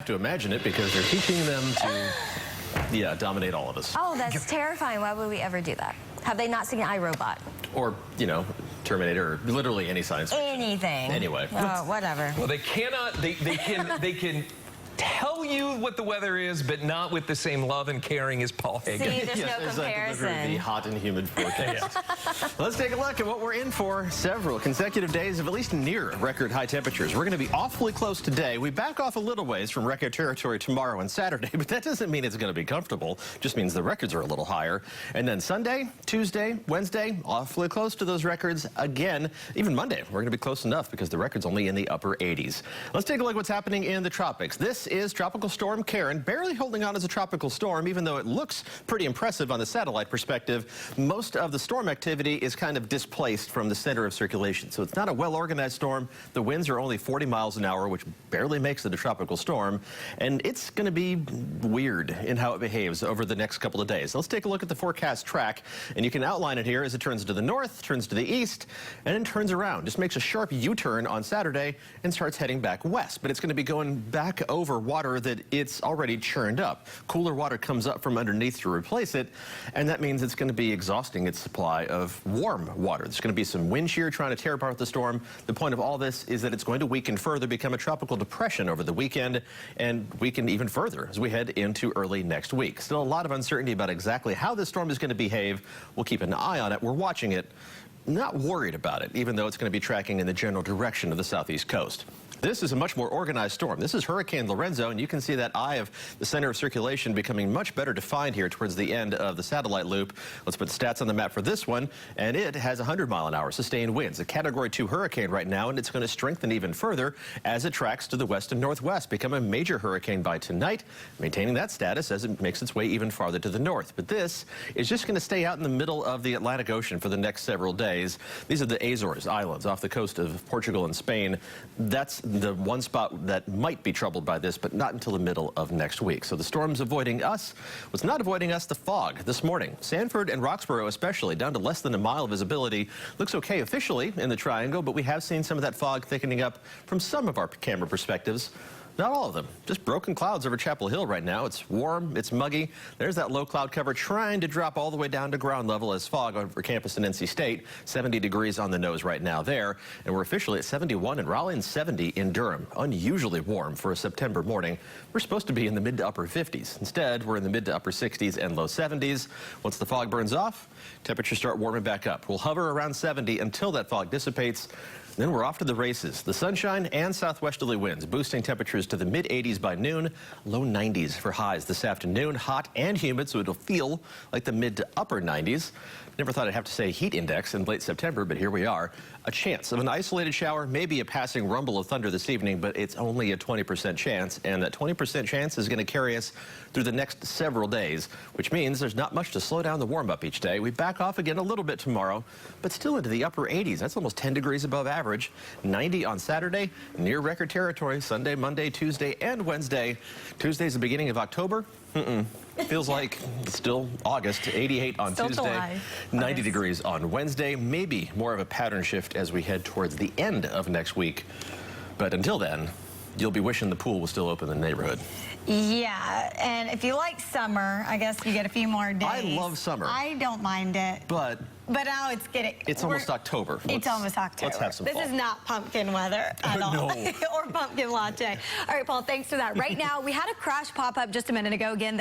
to imagine it because they're teaching them to, dominate all of us. Oh, that's terrifying. Why would we ever do that? Have they not seen iRobot? Or, Terminator, or literally any science fiction. Anything. Anyway. Oh, whatever. Well, they cannot, they can tell you what the weather is, but not with the same love and caring as Paul Hagen. See, there's no comparison. The hot and humid forecast. Let's take a look at what we're in for. Several consecutive days of at least near record high temperatures. We're going to be awfully close today. We back off a little ways from record territory tomorrow and Saturday, but that doesn't mean it's going to be comfortable. Just means the records are a little higher. And then Sunday, Tuesday, Wednesday, awfully close to those records again. Even Monday, we're going to be close enough because the record's only in the upper 80s. Let's take a look at what's happening in the tropics. This is Tropical Storm Karen, barely holding on as a tropical storm, even though it looks pretty impressive on the satellite perspective. Most of the storm activity is kind of displaced from the center of circulation, so it's not a well-organized storm. The winds are only 40 miles an hour, which barely makes it a tropical storm, and it's going to be weird in how it behaves over the next couple of days. Let's take a look at the forecast track, and you can outline it here as it turns to the north, turns to the east, and then turns around. Just makes a sharp U-turn on Saturday and starts heading back west, but it's going to be going back over water that it's already churned up. Cooler water comes up from underneath to replace it, and that means it's going to be exhausting its supply of warm water. There's going to be some wind shear trying to tear apart the storm. The point of all this is that it's going to weaken further, become a tropical depression over the weekend, and weaken even further as we head into early next week. Still a lot of uncertainty about exactly how this storm is going to behave. We'll keep an eye on it. We're watching it. Not worried about it, even though it's going to be tracking in the general direction of the southeast coast. This is a much more organized storm. This is Hurricane Lorenzo, and you can see that eye of the center of circulation becoming much better defined here towards the end of the satellite loop. Let's put stats on the map for this one, and it has 100-mile-an-hour sustained winds. A Category 2 hurricane right now, and it's going to strengthen even further as it tracks to the west and northwest, become a major hurricane by tonight, maintaining that status as it makes its way even farther to the north. But this is just going to stay out in the middle of the Atlantic Ocean for the next several days. These are the Azores Islands off the coast of Portugal and Spain. That's the one spot that might be troubled by this, but not until the middle of next week. So the storm's avoiding us. What's not avoiding us, the fog this morning. Sanford and Roxborough especially, down to less than a mile of visibility. Looks okay officially in the triangle, but we have seen some of that fog thickening up from some of our camera perspectives. Not all of them. Just broken clouds over Chapel Hill right now. It's warm, it's muggy. There's that low cloud cover trying to drop all the way down to ground level as fog over campus in NC State. 70 degrees on the nose right now there. And we're officially at 71 in Raleigh and 70 in Durham. Unusually warm for a September morning. We're supposed to be in the mid to upper 50s. Instead, we're in the mid to upper 60s and low 70s. Once the fog burns off, temperatures start warming back up. We'll hover around 70 until that fog dissipates. Then we're off to the races. The sunshine and southwesterly winds boosting temperatures to the mid-80s by noon, low 90s for highs this afternoon. Hot and humid, so it'll feel like the mid to upper 90s. Never thought I'd have to say heat index in late September, but here we are. A chance of an isolated shower, maybe a passing rumble of thunder this evening, but it's only a 20% chance, and that 20% chance is going to carry us through the next several days, which means there's not much to slow down the warm-up each day. We back off again a little bit tomorrow, but still into the upper 80s. That's almost 10 degrees above average. 90 on Saturday, near record territory. Sunday, Monday, Tuesday, and Wednesday. Tuesday's the beginning of October. Feels like it's still August. 88 on Tuesday, July. 90 degrees on Wednesday. Maybe more of a pattern shift as we head towards the end of next week. But until then, you'll be wishing the pool was still open in the neighborhood. Yeah, and if you like summer, I guess you get a few more days. I love summer. I don't mind it. But now it's getting... It's almost October. It's almost October. Let's have some This fall. is not pumpkin weather at all. No. Or pumpkin latte. All right, Paul, thanks for that. Right now, we had a crash pop up just a minute ago. Again,